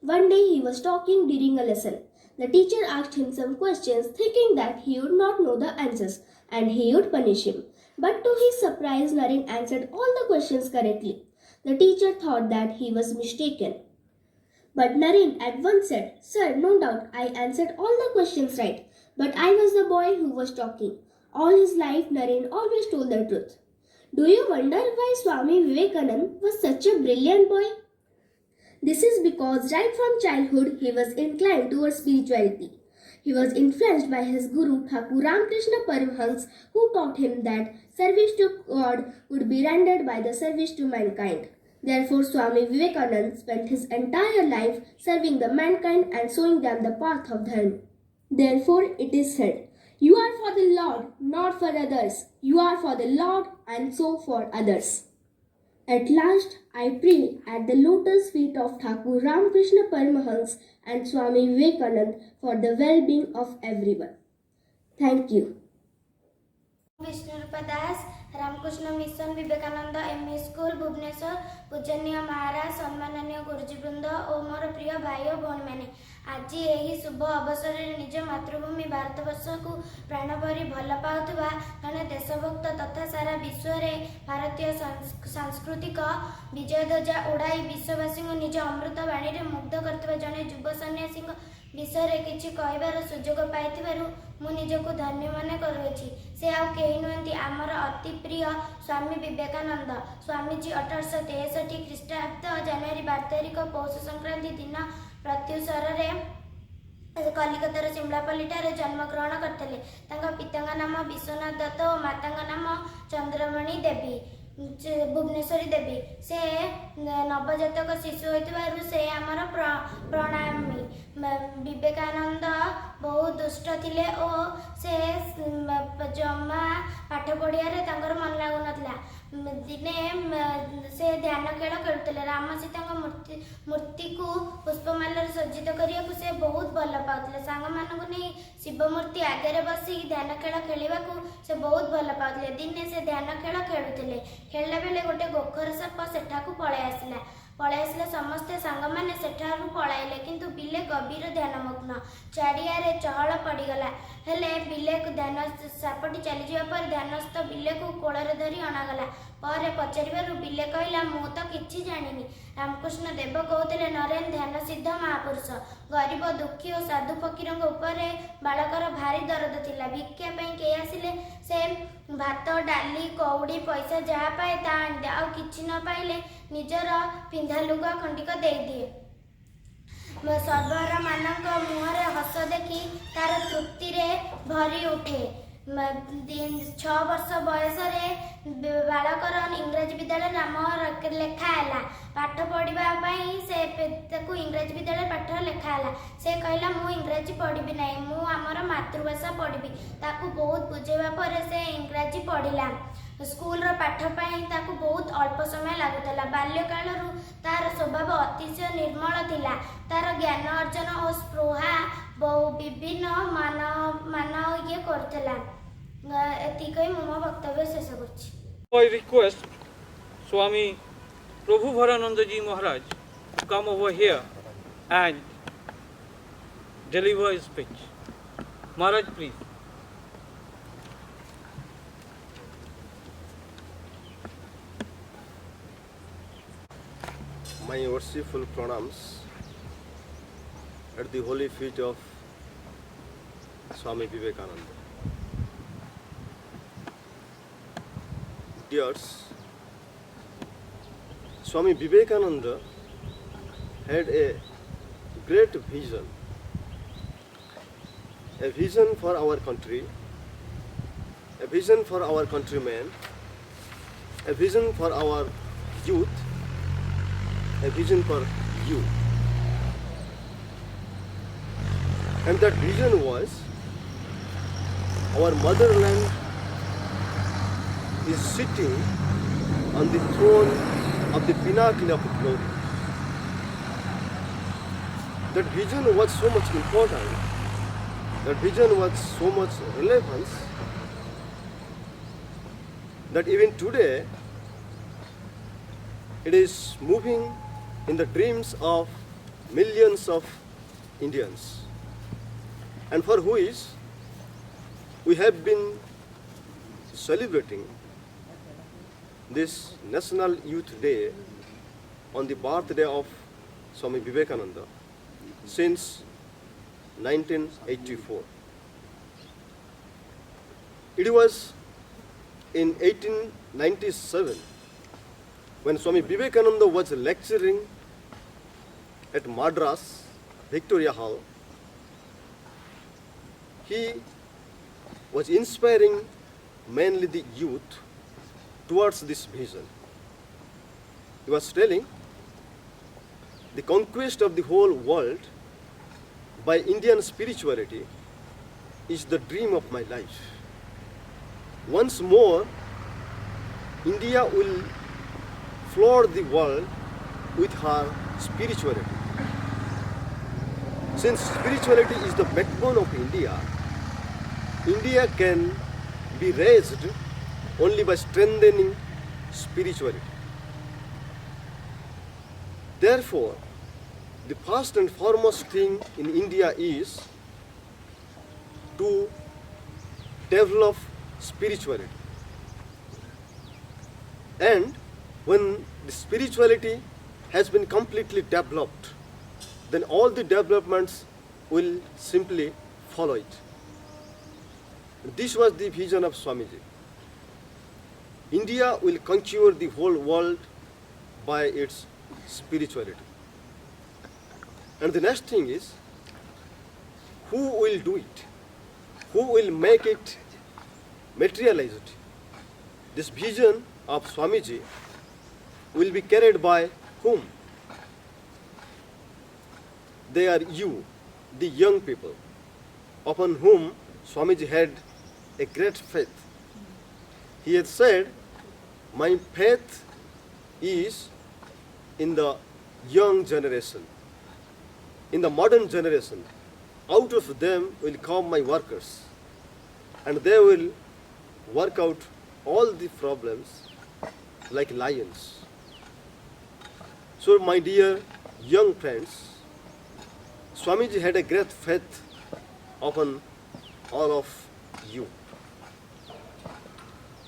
One day he was talking during a lesson. The teacher asked him some questions, thinking that he would not know the answers and he would punish him. But to his surprise, Naren answered all the questions correctly. The teacher thought that he was mistaken. But Naren at once said, "Sir, no doubt I answered all the questions right, but I was the boy who was talking." All his life, Naren always told the truth. Do you wonder why Swami Vivekananda was such a brilliant boy? This is because right from childhood he was inclined towards spirituality. He was influenced by his guru Thakur Ramakrishna Paramhans, who taught him that service to God would be rendered by the service to mankind. Therefore, Swami Vivekananda spent his entire life serving the mankind and showing them the path of dharma. Therefore, it is said, "You are for the Lord, not for others. You are for the Lord and so for others." At last, I pray at the lotus feet of Thakur Ramakrishna Paramhans and Swami Vivekananda for the well-being of everyone. Thank you. Vishnurupa Das, Ramakrishna mission Vivekananda ME school Bhubaneswar. पूजनीय महाराज, सम्माननीय गुरुजीवृंद और मोर प्रिय भाई और भौणी मैंने आज यही शुभ अवसर में निज मातृभूमि भारतवर्ष को प्राण भरी भल पाउथुबा जड़े देशभक्त तथा सारा विश्व में भारतीय सांस्कृतिक विजय ध्वजा उड़ाई विश्ववासी को निज अमृत बाणी में मुग्ध करथिबा जड़े युव सन्यासी विषय किछि कहबार सुजोग पाइथिबारु मु निजको धन्य मन करुछि। से आउ केही नुहंती आमर अति प्रिय स्वामी विवेकानंद। स्वामीजी 1863 ख्रीष्टाब्द जनवरी 12 तारिख पौष संक्रांति दिन प्रत्युषर कलिकतार सिमलापल्लीଠାରେ जन्मग्रहण करते। पिता नाम विश्वनाथ दत्त और माता नाम चंद्रमणि देवी भुवनेश्वरी देवी। से नवजातक शिशु होइतिबारु से आमर प्रणामी। विवेकानंद बहुत दुष्ट थिले और से जमा पाठ पढ़िया तांकर मन लागु नथला। दिने से ध्यान खेल खेलुले। राम सीता मूर्ति को पुष्पमाला सज्जित करिया से बहुत भल पाउले। सांग मानक नहीं शिव मूर्ति आगे बसी ध्यान खेल खेलवा से बहुत भल पाउले। दिने से ध्यान खेल खेलुले। खेलला बेले गोटे गोखर सर्प सेठाकू पळै आसला समस्ते सांग माने सेठारु पळाइले किंतु बिले गभीर ध्यानमग्न। चारियारे चहल पड़गला हेले बिले को ध्यान सापटी चली जावा पर ध्यानस्थ बिले को कोଳରେ धरी अणागला। पर पचारिबारु बिले कहला मु तो किछि जानिनी। रामकृष्ण देव कहते नरेन ध्यान सिद्ध महापुरुष। गरीब दुखी और साधु फकीर उपरे बालकर भारी दरद थिला। भिक्षा पई के आसिले से भात डाली कौड़ी पैसा जहाँ पाए ता आनी आ किछि न पाइले निजर पिंधा लुगा खंडिक दे दिए। सर्वर मानक मुहरे हस देखी तार तृप्ति रे भरी उठे। 6 वर्ष बयस बालकर इंग्राजी विद्यालय नाम लेखाला। पाठ पढ़ा से इंग्राजी विद्यालय पाठ लेखाला। से कहला मु इंग्राजी पढ़ी ना मु आमर मातृभाषा पढ़ी। ताकू बहुत बुझेबा पर से इंग्राजी पढ़िला। स्कूल पाठ ताकू बहुत अल्प समय लगुला। बाल्यकाल तार स्वभाव अतिशय निर्मल थिला। तार ज्ञान अर्जन और स्पृहा बहु विभिन्न मान ये करथिला। ଏତିକି କହି ମୁଁ ମୋ ବକ୍ତବ୍ୟ ଶେଷ କରୁଛି। I request Swami Prabhu Ji Maharaj to come over here and deliver his speech. Maharaj, please. My worshipful pranams at the holy feet of Swami Vivekananda. Dears, Swami Vivekananda had a great vision for our country, a vision for our countrymen, a vision for our youth, a vision for you. And that vision was our motherland is sitting on the throne of the pinnacle of glory. That vision was so much important, that vision was so much relevance, that even today it is moving in the dreams of millions of Indians, and for which we have been celebrating this National Youth Day on the birthday of Swami Vivekananda since 1984. It was in 1897 when Swami Vivekananda was lecturing at Madras Victoria Hall. He was inspiring mainly the youth towards this vision. He was telling the conquest of the whole world by Indian spirituality is the dream of my life. Once more, India will flood the world with her spirituality. Since spirituality is the backbone of India, India can be raised only by strengthening spirituality. Therefore, the first and foremost thing in India is to develop spirituality. And when the spirituality has been completely developed, then all the developments will simply follow it. This was the vision of Swamiji. India will conquer the whole world by its spirituality. And the next thing is, who will do it? Who will make it materialized? This vision of Swamiji will be carried by whom? They are you, the young people, upon whom Swamiji had a great faith. He had said, my faith is in the young generation, in the modern generation. Out of them will come my workers, and they will work out all the problems like lions. So, my dear young friends, Swamiji had a great faith upon all of you.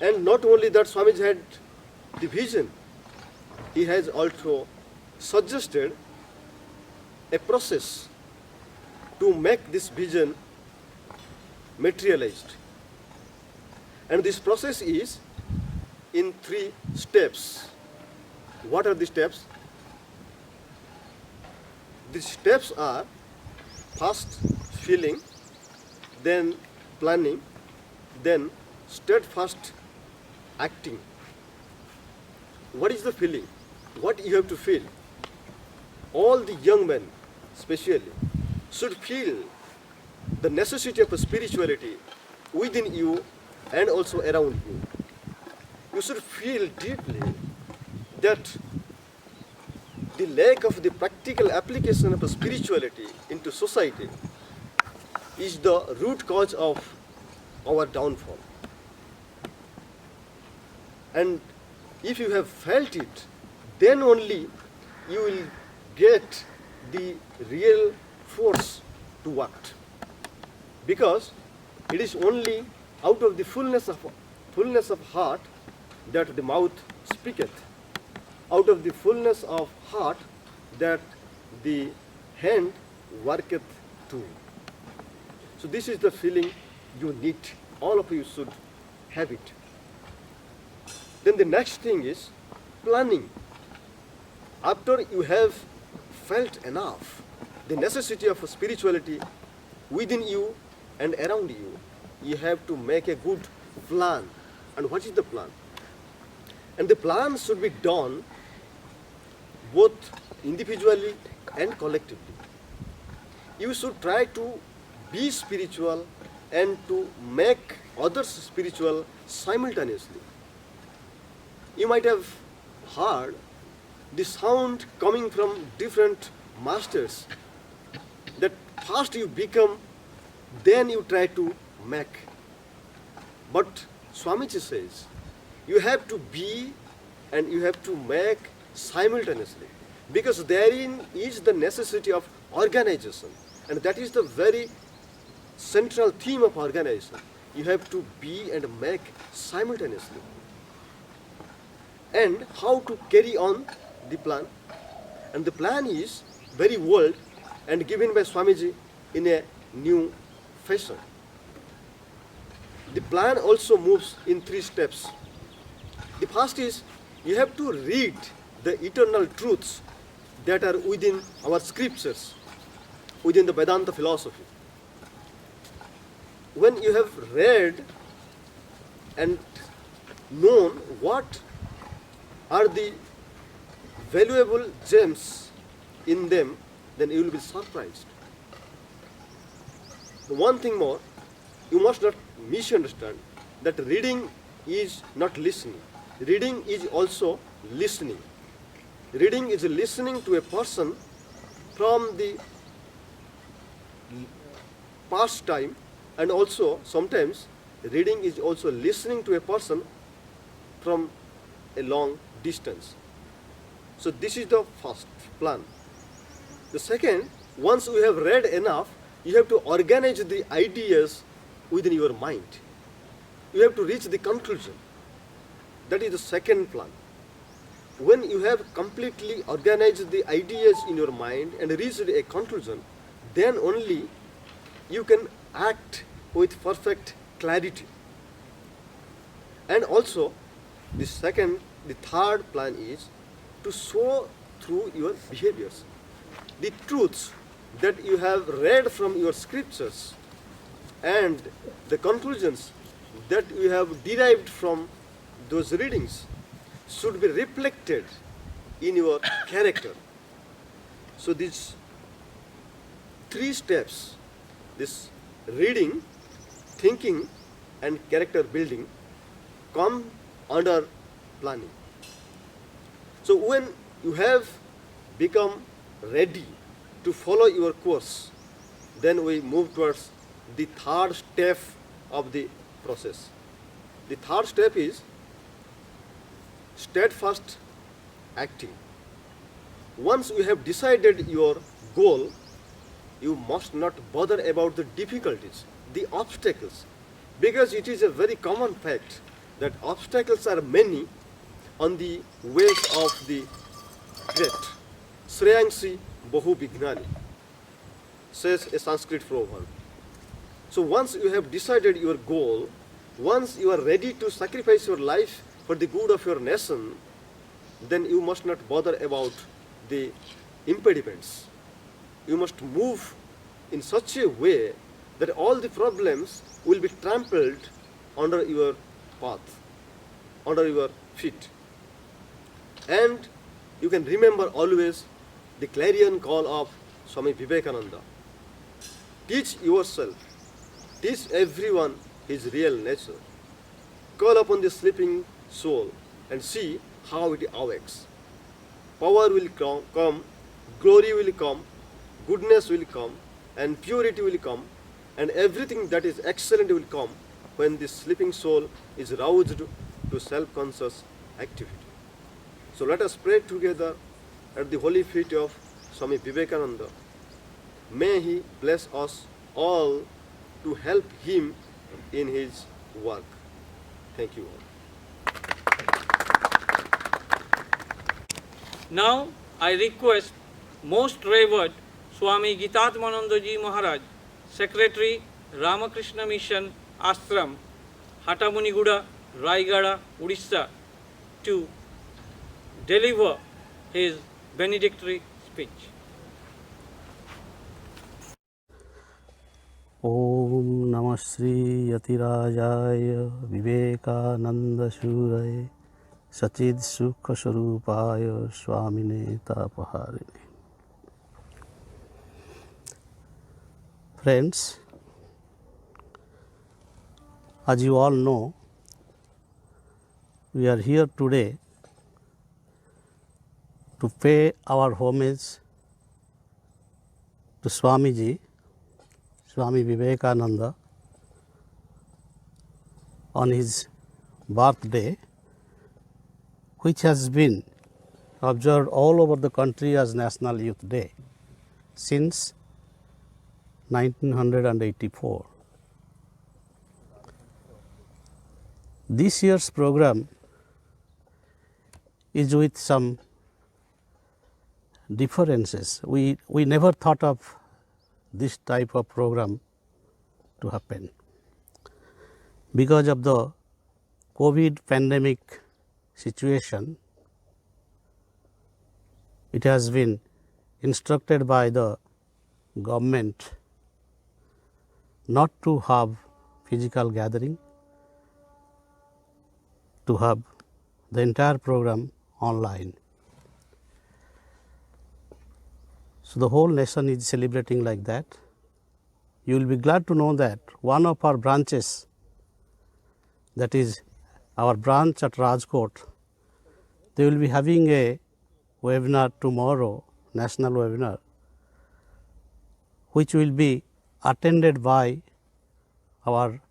And not only that, Swamiji had the vision, he has also suggested a process to make this vision materialized. And this process is in 3 steps. What are the steps? The steps are first feeling, then planning, then steadfast acting. What is the feeling? What you have to feel? All the young men, especially, should feel the necessity of spirituality within you and also around you. You should feel deeply that the lack of the practical application of spirituality into society is the root cause of our downfall. And if you have felt it, then only you will get the real force to act. Because it is only out of the fullness of heart that the mouth speaketh. Out of the fullness of heart that the hand worketh too. So this is the feeling you need. All of you should have it. Then the next thing is planning. After you have felt enough the necessity of spirituality within you and around you, you have to make a good plan. And what is the plan? And the plan should be done both individually and collectively. You should try to be spiritual and to make others spiritual simultaneously. You might have heard the sound coming from different masters, that first you become, then you try to make. But Swamiji says, you have to be and you have to make simultaneously, because therein is the necessity of organization, and that is the very central theme of organization. You have to be and make simultaneously. And how to carry on the plan? And the plan is very old and given by Swamiji in a new fashion. The plan also moves in 3 steps. The first is you have to read the eternal truths that are within our scriptures, within the Vedanta philosophy. When you have read and known what are the valuable gems in them, then you will be surprised. One thing more, you must not misunderstand that reading is not listening. Reading is also listening. Reading is listening to a person from the past time, and also sometimes reading is also listening to a person from a long distance. So this is the first plan. The second, once you have read enough, you have to organize the ideas within your mind. You have to reach the conclusion. That is the second plan. When you have completely organized the ideas in your mind and reached a conclusion, then only you can act with perfect clarity. And also, the third plan is to show through your behaviors the truths that you have read from your scriptures and the conclusions that you have derived from those readings should be reflected in your character. So these 3 steps, this reading, thinking and character building, come under planning. So when you have become ready to follow your course, then we move towards the third step of the process. The third step is steadfast acting. Once you have decided your goal, you must not bother about the difficulties, the obstacles, because it is a very common fact that obstacles are many on the ways of the great. Shreyangsi Bahu Vignani, says a Sanskrit proverb. So once you have decided your goal, once you are ready to sacrifice your life for the good of your nation, then you must not bother about the impediments. You must move in such a way that all the problems will be trampled under your path, under your feet. And you can remember always the clarion call of Swami Vivekananda. Teach yourself, teach everyone his real nature. Call upon the sleeping soul and see how it awakes. Power will come, glory will come, goodness will come, and purity will come, and everything that is excellent will come when the sleeping soul is roused to self-conscious activity. So let us pray together at the holy feet of Swami Vivekananda. May he bless us all to help him in his work. Thank you all. Now I request Most Revered Swami Gitatmananda Ji Maharaj, Secretary, Ramakrishna Mission Ashram, Hatamuniguda, Raigada, Odisha, to deliver his benedictory speech. ओम नमः श्री यतिराजाय विवेकानंदशूरये सचिद सुख स्वरूपाय स्वामिने तापहारिणे. Friends, as you all know, we are here today to pay our homage to Swamiji, Swami Vivekananda, on his birthday, which has been observed all over the country as National Youth Day since 1984. This year's program is with some differences. We never thought of this type of program to happen. Because of the COVID pandemic situation, it has been instructed by the government not to have physical gathering, to have the entire program online. So the whole nation is celebrating like that. You will be glad to know that one of our branches, that is our branch at Rajkot, they will be having a webinar tomorrow, national webinar, which will be attended by our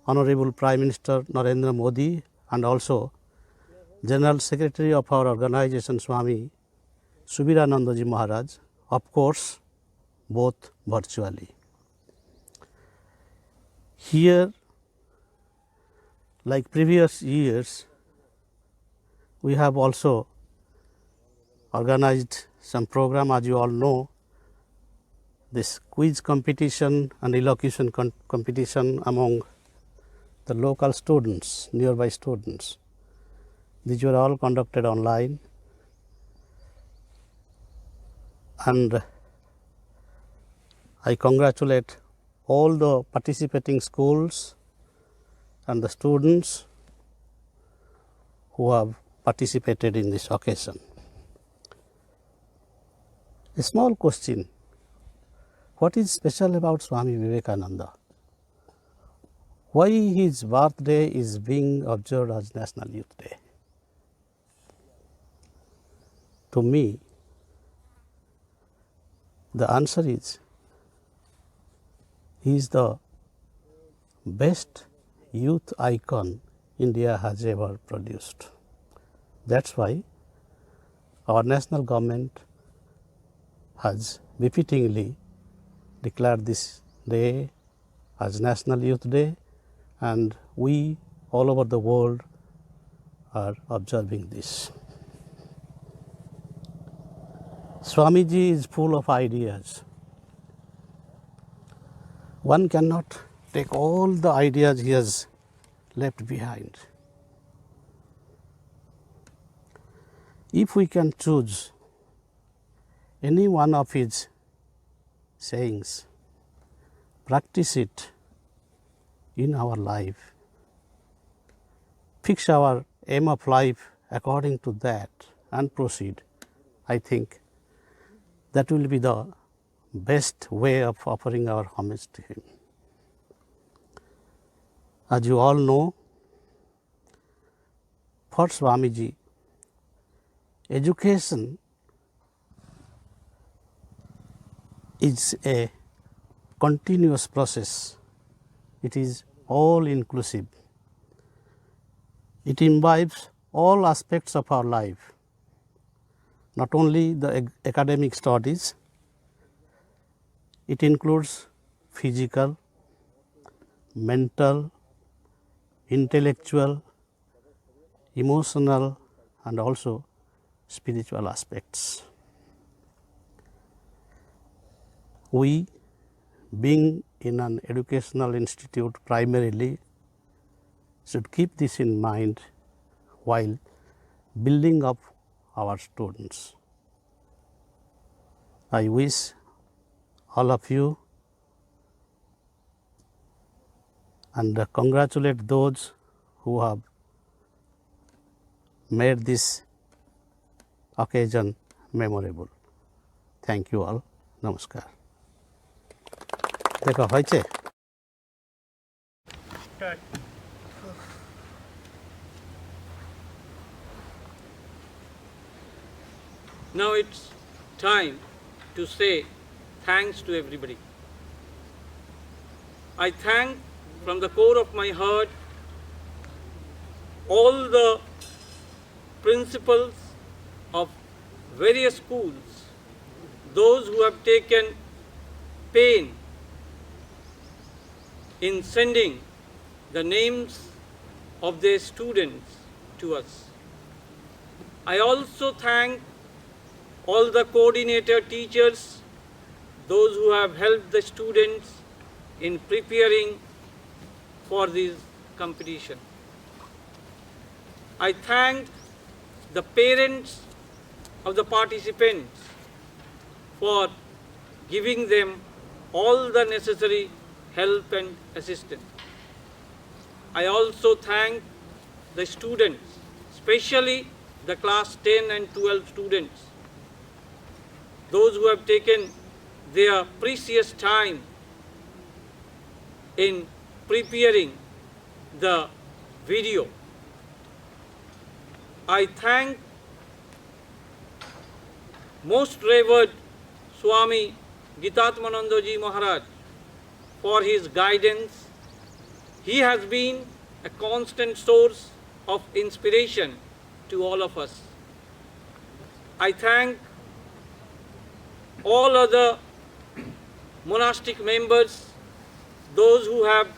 Honorable Prime Minister Narendra Modi and also General Secretary of our organization Swami Subirananda Ji Maharaj, of course both virtually. Here, like previous years, we have also organized some program. As you all know, this quiz competition and elocution competition among the local students, nearby students. These were all conducted online, and I congratulate all the participating schools and the students who have participated in this occasion. A small question: what is special about Swami Vivekananda? Why his birthday is being observed as National Youth Day? To me, the answer is, he is the best youth icon India has ever produced. That's why our national government has befittingly declared this day as National Youth Day, and we all over the world are observing this. Swamiji is full of ideas. One cannot take all the ideas he has left behind. If we can choose any one of his sayings, practice it in our life, fix our aim of life according to that and proceed, I think that will be the best way of offering our homage to him. As you all know, for Swamiji, education is a continuous process. It is all inclusive. It imbibes all aspects of our life, not only the academic studies. It includes physical, mental, intellectual, emotional, and also spiritual aspects. We, being in an educational institute primarily, should keep this in mind while building up our students. I wish all of you and congratulate those who have made this occasion memorable. Thank you all. Namaskar. देखो হয়েছে Now it's time to say thanks to everybody. I thank from the core of my heart all the principals of various schools, those who have taken pain in sending the names of their students to us. I also thank all the coordinator teachers, those who have helped the students in preparing for this competition. I thank the parents of the participants for giving them all the necessary help and assistance. I also thank the students, especially the class 10 and 12 students, those who have taken their precious time in preparing the video. I thank most revered Swami Gitatmananda Ji Maharaj for his guidance. He has been a constant source of inspiration to all of us. I thank all other monastic members, those who have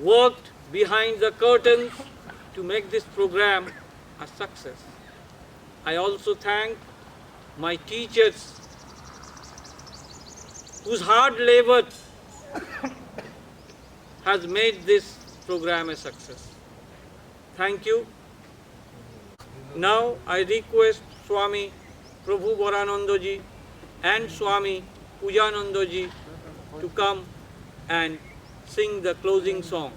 worked behind the curtains to make this program a success. I also thank my teachers whose hard labor has made this program a success. Thank you. Now I request Swami Prabhu Varananda Ji and Swami Pujananda Ji to come and sing the closing song.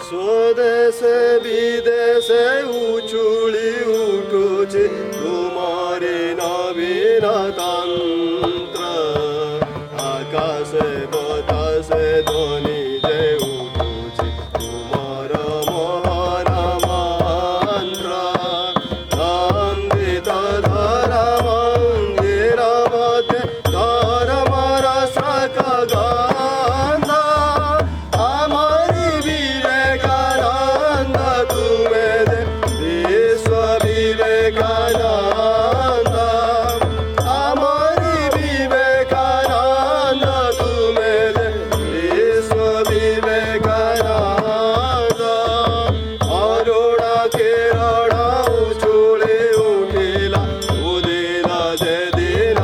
স্বদেশে বিদেশে উচুলি উঠুছে তোমারে নবীন তন্ত্র আকাশে বাতাসে ধ্বনি যে উঠুছে তোমার মহান মন্ত্র নন্দিত ধর্ম মন্দিরমতে ধর্মর শাখ গন্ধ আমারি বিবেকানন্দ তুমি বিশ্ব বিবেকানন্দ আমারি বিবেকানন্দ তুমি বিশ্ব বিবেকানন্দ অরুণা কিরণ উছুলি উঠিলা উদিলা যেদিন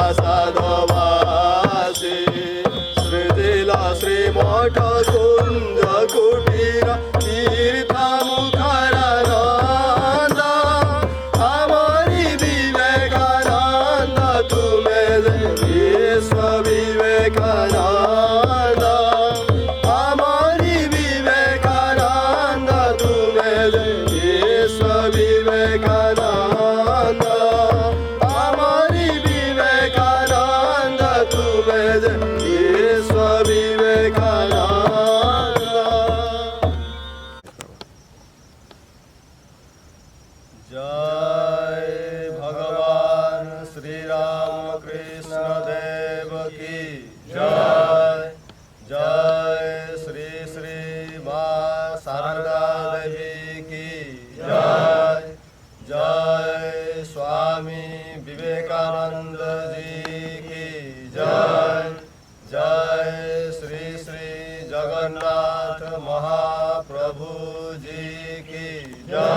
प्रासादवासी श्रीजिला श्रीमठ कुंज कुटीर तीर्थमुखरानंद हमारी विवेकानंद तुम्हें विश्व विवेकानंद हमारी विवेकानंद तुम्हें विश्व विवेकानंद हमारी विवेकानंद तुम्हें विश्व विवेकानंद। जय भगवान श्री राम कृष्ण देव की जय। जय श्री श्री माँ शारदा देवी की जय। जय स्वामी विवेकानंद जी की जय। जय श्री श्री जगन्नाथ महाप्रभु जी की जय।